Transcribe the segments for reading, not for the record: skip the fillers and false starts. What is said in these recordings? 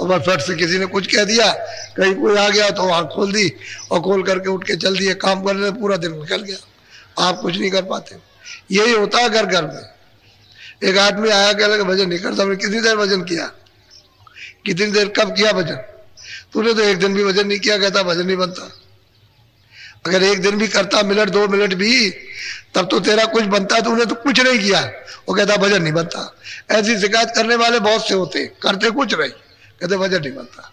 और बस फट से किसी ने कुछ कह दिया, कहीं कोई आ गया तो आँख खोल दी और खोल करके उठ के चल दिए, काम करने पूरा दिन निकल गया, आप कुछ नहीं कर पाते। यही होता है घर घर में। एक आदमी आया, कह लगा भजन नहीं करता। हमने कितनी देर वजन किया, कितनी देर कब किया वजन? तूने तो एक दिन भी वजन नहीं किया। कहता भजन नहीं बनता। अगर एक दिन भी करता, मिनट 2 मिनट भी, तब तो तेरा कुछ बनता। तूने तो कुछ नहीं किया। वो कहता भजन नहीं बनता। ऐसी शिकायत करने वाले बहुत से होते, करते कुछ नहीं, कहते भजन नहीं बनता,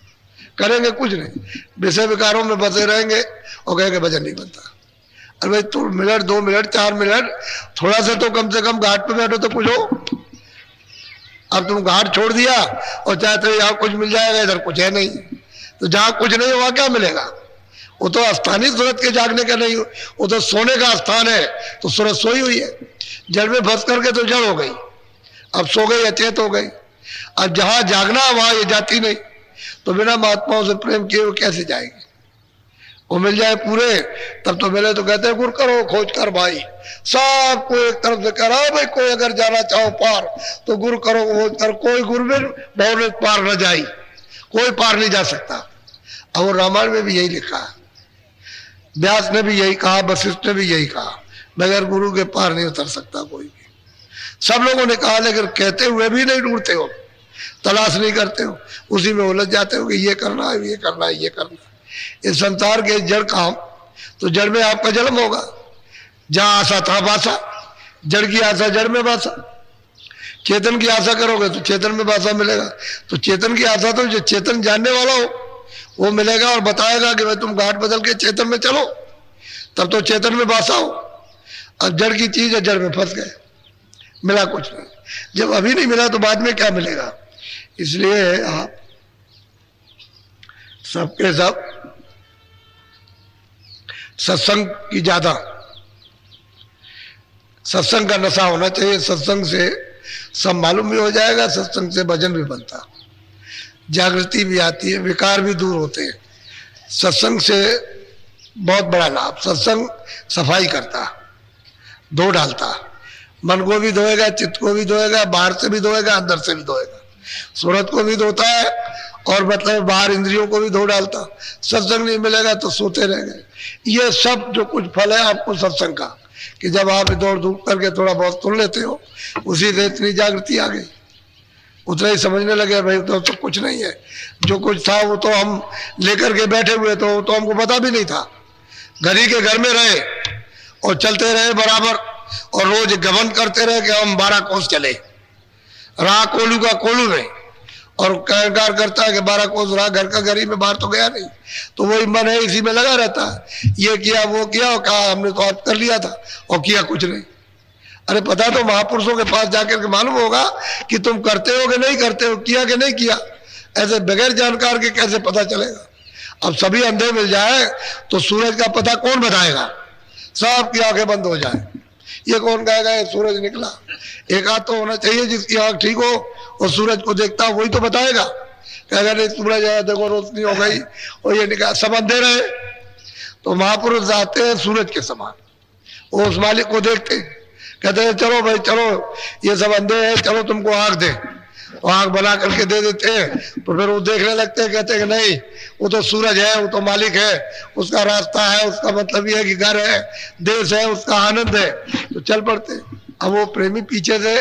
करेंगे कुछ नहीं, विषय विकारों में बसे रहेंगे और कहेंगे भजन नहीं बनता। अरे भाई तू मिनट 2 मिनट 4 मिनट थोड़ा सा तो कम से कम घाट पे बैठो तो कुछ हो। अब तुम घाट छोड़ दिया और चाहते हो यहाँ कुछ मिल जाएगा, इधर कुछ है नहीं। तो जहाँ कुछ नहीं वहां क्या मिलेगा? वो तो स्थान ही सूरत के जागने का नहीं, वो तो सोने का स्थान है। तो सूरत सोई हुई है, जड़ में फंस करके तो जड़ हो गई, अब सो गई, अचेत हो गई। अब जहां जागना वहां ये जाती नहीं, तो बिना महात्माओं से प्रेम किए वो कैसे जाएगी? वो मिल जाए पूरे तब तो मिले। तो कहते हैं गुर करो खोज कर भाई, सबको एक तरफ से करा भाई। कोई अगर जाना चाहो पार तो गुरु करो खोज कर, कोई गुरु में बहु पार न जाई, कोई पार नहीं जा सकता। अब वो रामायण में भी यही लिखा है, व्यास ने भी यही कहा, वशिष्ठ ने भी यही कहा, बगैर गुरु के पार नहीं उतर सकता कोई भी। सब लोगों ने कहा, लेकिन कहते हुए भी नहीं ढूंढते हो, तलाश नहीं करते हो, उसी में उलझ जाते हो कि ये करना है, ये करना है, ये करना है। इस संसार के जड़ काम, तो जड़ में आपका जन्म होगा। जहां आशा था बासा, जड़ की आशा जड़ में बासा। चेतन की आशा करोगे तो चेतन में बासा मिलेगा। तो चेतन की आशा तो जो चेतन जानने वाला हो वो मिलेगा और बताएगा कि भाई तुम घाट बदल के चेतन में चलो, तब तो चेतन में बासा हो। अब जड़ की चीज है, जड़ में फंस गए, मिला कुछ नहीं। जब अभी नहीं मिला तो बाद में क्या मिलेगा? इसलिए आप सबके सब सत्संग की ज्यादा, सत्संग का नशा होना चाहिए। सत्संग से सब मालूम भी हो जाएगा, सत्संग से भजन भी बनता, जागृति भी आती है, विकार भी दूर होते हैं। सत्संग से बहुत बड़ा लाभ, सत्संग सफाई करता, धो डालता, मन को भी धोएगा, चित्त को भी धोएगा, बाहर से भी धोएगा, अंदर से भी धोएगा, सूरत को भी धोता है और मतलब बाहर इंद्रियों को भी धो डालता। सत्संग नहीं मिलेगा तो सोते रह गए। ये सब जो कुछ फल है आपको सत्संग का, कि जब आप दौड़ धूप करके थोड़ा बहुत सुन लेते हो, उसी से इतनी जागृति आ गई, उतना ही समझने लगे भाई तो कुछ नहीं है। जो कुछ था वो तो हम लेकर के बैठे हुए, तो हमको पता भी नहीं था। घर ही के घर में रहे और चलते रहे बराबर, और रोज गमन करते रहे कि हम 12 कोस चले, रहा कोलू का कोलू में, और कहकार करता है कि 12 कोस रहा, घर का घर ही में, बाहर तो गया नहीं। तो वही मन है, इसी में लगा रहता है, ये किया वो किया, और कहा हमने तो आप कर लिया था और किया कुछ नहीं। अरे पता तो महापुरुषों के पास जाकर के मालूम होगा कि तुम करते हो कि नहीं करते हो, किया कि नहीं किया। ऐसे बगैर जानकार के कैसे पता चलेगा? अब सभी अंधे मिल जाए तो सूरज का पता कौन बताएगा? सबकी आंखें बंद हो जाए, ये कौन कहेगा ये सूरज निकला? एक आध तो होना चाहिए जिसकी आंख ठीक हो और सूरज को देखता हो, वही तो बताएगा। कहेगा नहीं सूरज है, देखो रोशनी हो गई और ये निकाल, सब अंधे रहे। तो महापुरुष आते हैं सूरज के समान, वो उस मालिक को देखते हैं, कहते हैं चलो भाई चलो, ये सब अंधे हैं, चलो तुमको आंख दे, और आंख बना करके दे देते हैं। तो फिर वो देखने लगते हैं, कहते हैं कि नहीं वो तो सूरज है, वो तो मालिक है, उसका रास्ता है, उसका मतलब ये है कि घर है, देश है, उसका आनंद है, तो चल पड़ते हैं। अब वो प्रेमी पीछे से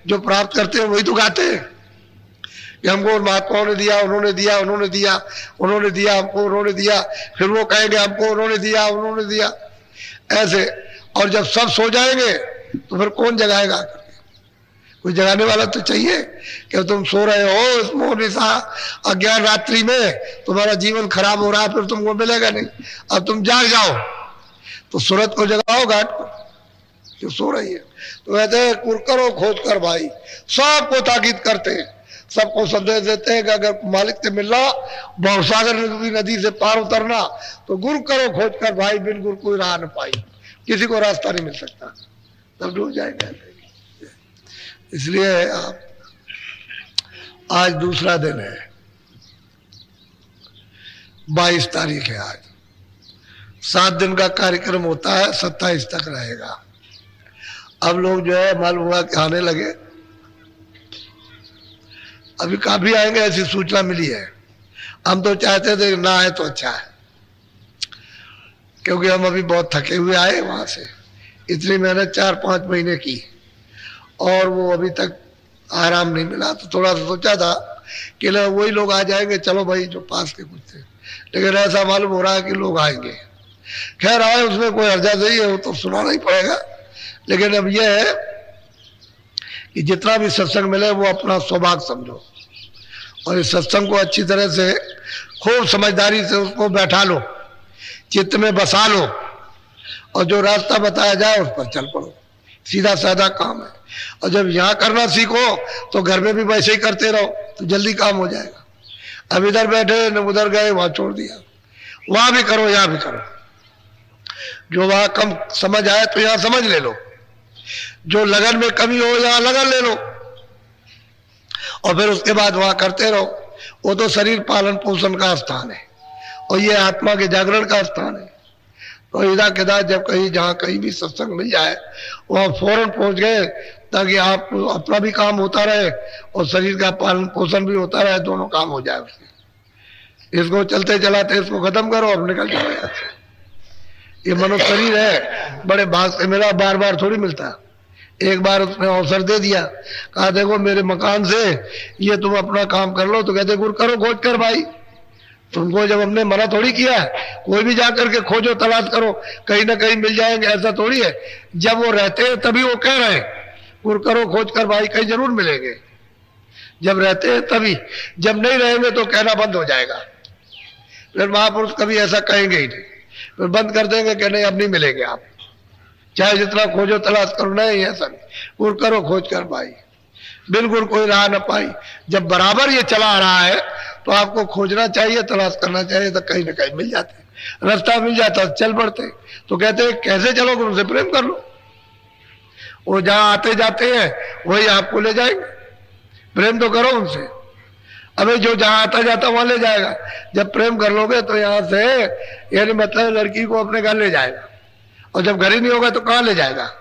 जो प्राप्त करते हैं वही तो गाते हैं कि हमको महात्माओं ने दिया, उन्होंने दिया, उन्होंने दिया, उन्होंने दिया हमको, उन्होंने दिया, फिर वो कहेंगे हमको उन्होंने दिया, उन्होंने दिया, ऐसे। और जब सब सो जाएंगे तो फिर कौन जगाएगा? कोई जगाने वाला तो चाहिए कि तुम सो रहे हो इस मोह निशा अज्ञान रात्रि में, तुम्हारा जीवन खराब हो रहा है, फिर तुमको मिलेगा नहीं। अब तुम जाग जाओ तो सूरत को जगाओ घाट पर जो सो रही है। तो कहते हैं कुर करो खोज कर भाई, सबको ताकीद करते हैं, सबको संदेश देते हैं कि अगर मालिक से मिलना, भवसागर नदी से पार उतरना, तो गुरु करो खोज कर भाई, बिन गुरु कोई राह न पाई, किसी को रास्ता नहीं मिल सकता, तब डूब जाएगा। इसलिए आप आज दूसरा दिन है, 22 तारीख है आज, 7 दिन का कार्यक्रम होता है, 27 तक रहेगा। अब लोग जो है मालूम हुआ कि आने लगे, अभी काफी आएंगे ऐसी सूचना मिली है। हम तो चाहते थे ना आए तो अच्छा है, क्योंकि हम अभी बहुत थके हुए आए वहां से, इतनी मेहनत 4-5 महीने की और वो अभी तक आराम नहीं मिला। तो थोड़ा सा सोचा था कि वही लोग आ जाएंगे, चलो भाई जो पास के कुछ थे, लेकिन ऐसा मालूम हो रहा है कि लोग आएंगे। खैर आए, उसमें कोई हर्जा नहीं है, वो तो सुनाना ही पड़ेगा। लेकिन अब यह है कि जितना भी सत्संग मिले वो अपना सौभाग्य समझो और इस सत्संग को अच्छी तरह से खूब समझदारी से उसको बैठा लो, चित्त में बसा लो और जो रास्ता बताया जाए उस पर चल पड़ो। सीधा साधा काम है। और जब यहाँ करना सीखो तो घर में भी वैसे ही करते रहो तो जल्दी काम हो जाएगा। अब इधर बैठे न उधर गए, वहां छोड़ दिया, वहां भी करो यहाँ भी करो। जो वहां कम समझ आए तो यहाँ समझ ले लो, जो लगन में कमी हो यहाँ लगन ले लो और फिर उसके बाद वहां करते रहो। वो तो शरीर पालन पोषण का स्थान है और ये आत्मा के जागरण का स्थान है। तो इधर किधर जब कहीं जहाँ कहीं भी सत्संग मिल जाए वहां फौरन पहुंच गए, ताकि आप अपना भी काम होता रहे और शरीर का पालन पोषण भी होता रहे, दोनों काम हो जाए उसके। इसको चलते चलाते इसको खत्म करो और निकल जाओ यहाँ से। ये मनुष्य शरीर है, बड़े भाग से मिला, बार बार थोड़ी मिलता। एक बार उसने अवसर दे दिया, कहा देखो मेरे मकान से ये तुम अपना काम कर लो, तो कहते गुरु करो खोज कर भाई। तुमको जब हमने मना थोड़ी किया है, कोई भी जाकर के खोजो तलाश करो, कहीं ना कहीं मिल जाएंगे, ऐसा थोड़ी है। जब वो रहते हैं तभी वो कह रहे हैं गुरु करो खोज कर भाई, कहीं जरूर मिलेंगे। जब रहते हैं तभी, जब नहीं रहेंगे तो कहना बंद हो जाएगा। फिर महापुरुष कभी ऐसा कहेंगे ही नहीं, फिर बंद कर देंगे कि नहीं अब नहीं मिलेंगे आप, चाहे जितना खोजो तलाश करो। नहीं ऐसा नहीं, गुरु करो खोज कर भाई, बिल्कुल कोई राह न पाई। जब बराबर ये चला आ रहा है तो आपको खोजना चाहिए, तलाश करना चाहिए, तो कहीं ना कहीं मिल जाते, रास्ता मिल जाता, चल पड़ते। तो कहते हैं कैसे चलोगे, उनसे प्रेम कर लो, वो जहां आते जाते हैं वही आपको ले जाएंगे, प्रेम तो करो उनसे। अबे जो जहां आता जाता वहां ले जाएगा। जब प्रेम कर लोगे तो यहां से यानी मतलब लड़की को अपने घर ले जाएगा, और जब घर ही नहीं होगा तो कहां ले जाएगा।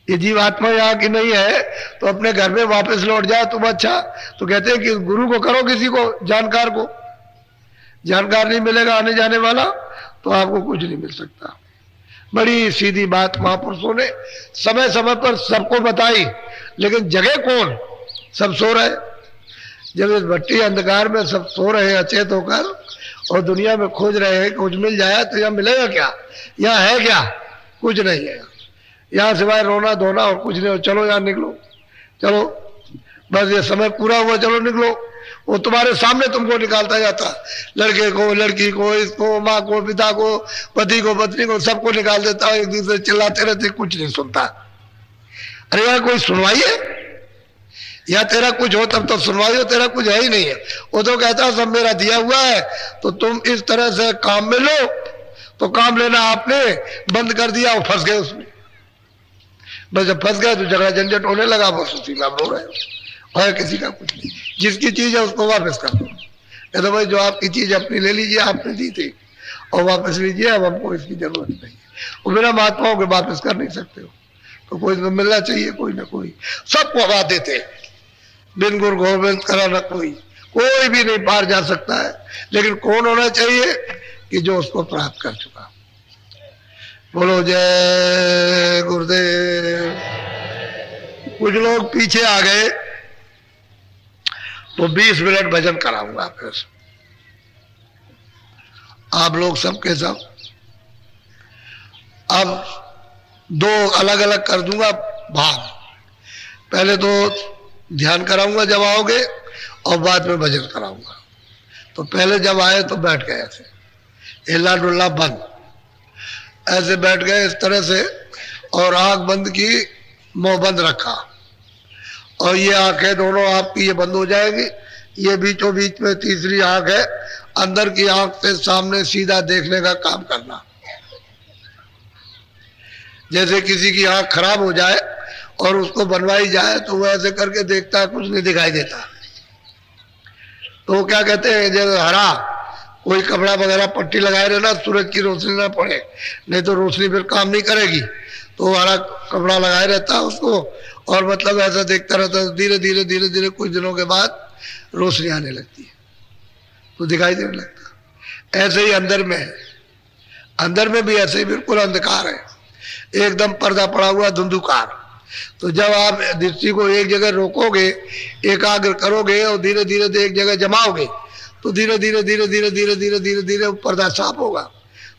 ये जीवात्मा यहाँ की नहीं है तो अपने घर में वापस लौट जाए तुम अच्छा। तो कहते हैं कि गुरु को करो, किसी को जानकार को, जानकार नहीं मिलेगा आने जाने वाला तो आपको कुछ नहीं मिल सकता। बड़ी सीधी बात महापुरुषों ने समय समय पर सबको बताई, लेकिन जगह कौन, सब सो रहे। जब इस भट्टी अंधकार में सब सो रहे हैं अचेत होकर और दुनिया में खोज रहे हैं कुछ मिल जाए, तो यहाँ मिलेगा क्या, यहाँ है क्या, कुछ नहीं है यहाँ सिवाय रोना धोना और कुछ नहीं। चलो यहाँ निकलो, चलो बस ये समय पूरा हुआ, चलो निकलो। वो तुम्हारे सामने तुमको निकालता जाता, लड़के को लड़की को, इसको माँ को पिता को, पति को पत्नी को, सबको निकाल देता। एक दूसरे चिल्लाते रहते, कुछ नहीं सुनता। अरे यार कोई सुनवाई है, या तेरा कुछ हो तब तो सुनवाई हो, तेरा कुछ है ही नहीं है। वो तो कहता सब मेरा दिया हुआ है, तो तुम इस तरह से काम में लो। तो काम लेना आपने बंद कर दिया और फंस गए उसमें। बस जब फंस गए तो झगड़ा झंझट होने लगा, बस उसी में आप रो रहे हो और किसी का कुछ नहीं। जिसकी चीज है उसको वापस कर दो। नहीं तो भाई जो आपकी चीज अपनी ले लीजिए, आपने दी थी और वापस लीजिए, अब हमको इसकी जरूरत नहीं है। वो बिना महात्माओं के वापस कर नहीं सकते हो, तो कोई तो मिलना चाहिए, कोई ना कोई। सबको हवा देते, बिन गुरु गोविंद करा न कोई भी नहीं पार जा सकता है। लेकिन कौन होना चाहिए कि जो उसको प्राप्त कर चुका। बोलो जय गुरुदेव। कुछ लोग पीछे आ गए तो 20 मिनट भजन कराऊंगा, फिर आप लोग सबके सब। अब 2 अलग अलग कर दूंगा भाग, पहले तो ध्यान कराऊंगा जब आओगे और बाद में भजन कराऊंगा। तो पहले जब आए तो बैठ गए ऐसे, हिला डुल्ला बंद, ऐसे बैठ गए इस तरह से, और आंख बंद की, मुंह बंद रखा, और ये आंखें दोनों आपकी ये बंद हो जाएगी। ये बीचों बीच में तीसरी आंख है, अंदर की आंख से सामने सीधा देखने का काम करना। जैसे किसी की आंख खराब हो जाए और उसको बनवाई जाए तो वो ऐसे करके देखता है, कुछ नहीं दिखाई देता। तो वो क्या कहते हैं, जैसे हरा कोई कपड़ा वगैरह पट्टी लगाए रहना, सूरज की रोशनी ना पड़े, नहीं तो रोशनी फिर काम नहीं करेगी। तो हरा कपड़ा लगाए रहता है उसको, और मतलब ऐसा देखता रहता है। धीरे धीरे धीरे धीरे कुछ दिनों के बाद रोशनी आने लगती है तो दिखाई देने लगता। ऐसे ही अंदर में है, अंदर में भी ऐसे ही बिल्कुल अंधकार है, एकदम पर्दा पड़ा हुआ धुंधुकार। तो जब आप दृष्टि को एक जगह रोकोगे, एकाग्र करोगे और धीरे धीरे एक जगह जमाओगे, तो धीरे धीरे धीरे धीरे धीरे धीरे धीरे धीरे पर्दा साफ होगा,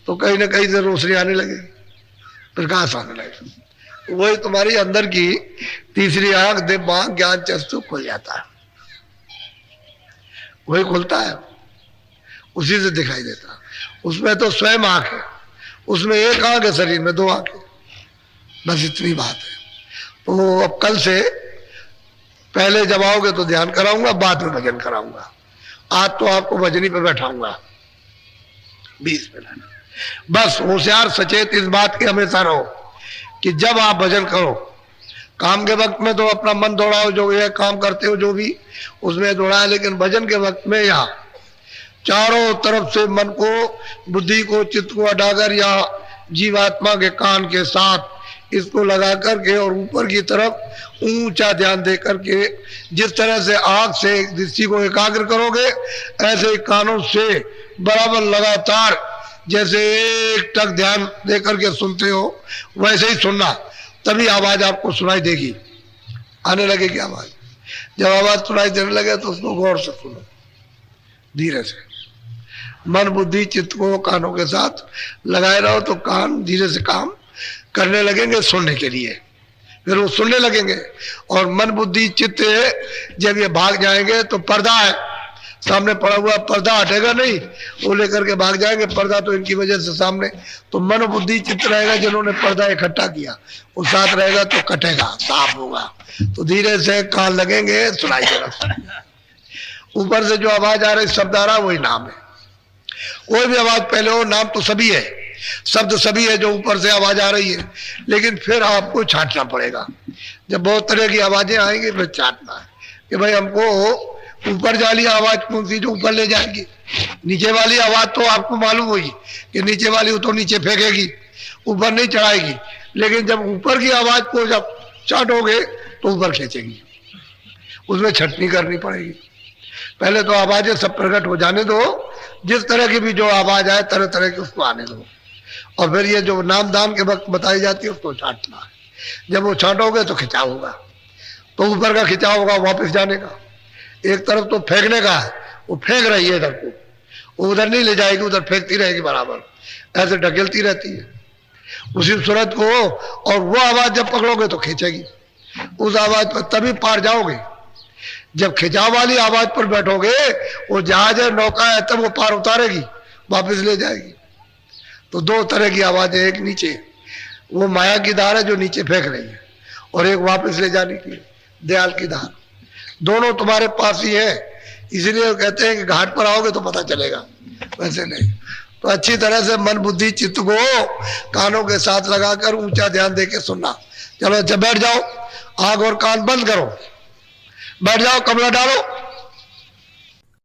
तो कहीं ना कहीं से रोशनी आने लगेगी, प्रकाश आने लगेगा। वही तुम्हारी अंदर की तीसरी आंख दिमाग ज्ञान चक्षु खुल जाता है, वही खुलता है, उसी से दिखाई देता है। उसमें तो स्वयं आंख है, उसमें एक आंख है, शरीर में दो आंख है, बस इतनी बात है। तो अब कल से पहले जब आओगे तो ध्यान कराऊंगा, बाद में भजन कराऊंगा। आज तो आपको भजनी पे बैठाऊंगा 20 मिनट। बस होशियार सचेत इस बात के हमेशा रहो कि जब आप भजन करो, काम के वक्त में तो अपना मन दौड़ाओ, जो ये काम करते हो जो भी उसमें दौड़ाए, लेकिन भजन के वक्त में यहाँ चारों तरफ से मन को, बुद्धि को, चित्त को हटाकर यहाँ जीवात्मा के कान के साथ इसको लगा करके और ऊपर की तरफ ऊंचा ध्यान दे करके, जिस तरह से आंख से दृष्टि को एकाग्र करोगे, ऐसे ही कानों से बराबर लगातार जैसे एक टक ध्यान दे करके सुनते हो, वैसे ही सुनना, तभी आवाज आपको सुनाई देगी, आने लगेगी आवाज। जब आवाज सुनाई देने लगे तो उसको गौर से सुनो, धीरे से मन बुद्धि चित्त को कानों के साथ लगाए रहो, तो कान धीरे से काम करने लगेंगे सुनने के लिए, फिर वो सुनने लगेंगे। और मन बुद्धि चित्त जब ये भाग जाएंगे तो पर्दा है, सामने पड़ा हुआ पर्दा हटेगा नहीं, वो लेकर के भाग जाएंगे। पर्दा तो इनकी वजह से सामने, तो मन बुद्धि चित्त रहेगा, जिन्होंने पर्दा इकट्ठा किया वो साथ रहेगा तो कटेगा, साफ होगा, तो धीरे से कान लगेंगे, सुनाई देगा। ऊपर से जो आवाज आ रही शब्द आ रहा वही नाम है। कोई भी आवाज पहले हो, नाम तो सभी है, शब्द सभी है जो ऊपर से आवाज आ रही है, लेकिन फिर आपको छांटना पड़ेगा। जब बहुत तरह की आवाजें आएंगी फिर छांटना है कि भाई हमको ऊपर वाली आवाज कौन सी जो ऊपर ले जाएगी, नीचे वाली आवाज तो आपको मालूम होगी कि नीचे वाली तो नीचे फेंकेगी, ऊपर नहीं चढ़ाएगी, लेकिन जब ऊपर की आवाज को जब छांटोगे तो ऊपर खींचेगी, उसमें छटनी करनी पड़ेगी। पहले तो आवाजें सब प्रकट हो जाने दो, जिस तरह की भी जो आवाज आए तरह तरह की उसको आने दो, और फिर ये जो नाम दाम के वक्त बताई जाती है उसको छांटना है। जब वो छांटोगे तो खिंचाव होगा, तो ऊपर का खिंचाव होगा वापस जाने का। एक तरफ तो फेंकने का है, वो फेंक रही है इधर को, वो उधर नहीं ले जाएगी, उधर फेंकती रहेगी बराबर, ऐसे ढकेलती रहती है उसी सूरत को, और वो आवाज जब पकड़ोगे तो खींचेगी उस आवाज पर, तभी पार जाओगे। जब खिंचाव वाली आवाज पर बैठोगे, वो जहाज है, नौका है, तब वो पार उतारेगी, वापस ले जाएगी। तो दो तरह की आवाजें, एक नीचे वो माया की धार है जो नीचे फेंक रही है, और एक वापस ले जाने की दयाल की धार, दोनों तुम्हारे पास ही है। इसलिए कहते हैं कि घाट पर आओगे तो पता चलेगा, वैसे नहीं। तो अच्छी तरह से मन बुद्धि चित्त को कानों के साथ लगाकर ऊंचा ध्यान देके सुनना। चलो अच्छा बैठ जाओ, आंख और कान बंद करो, बैठ जाओ, कमला डालो,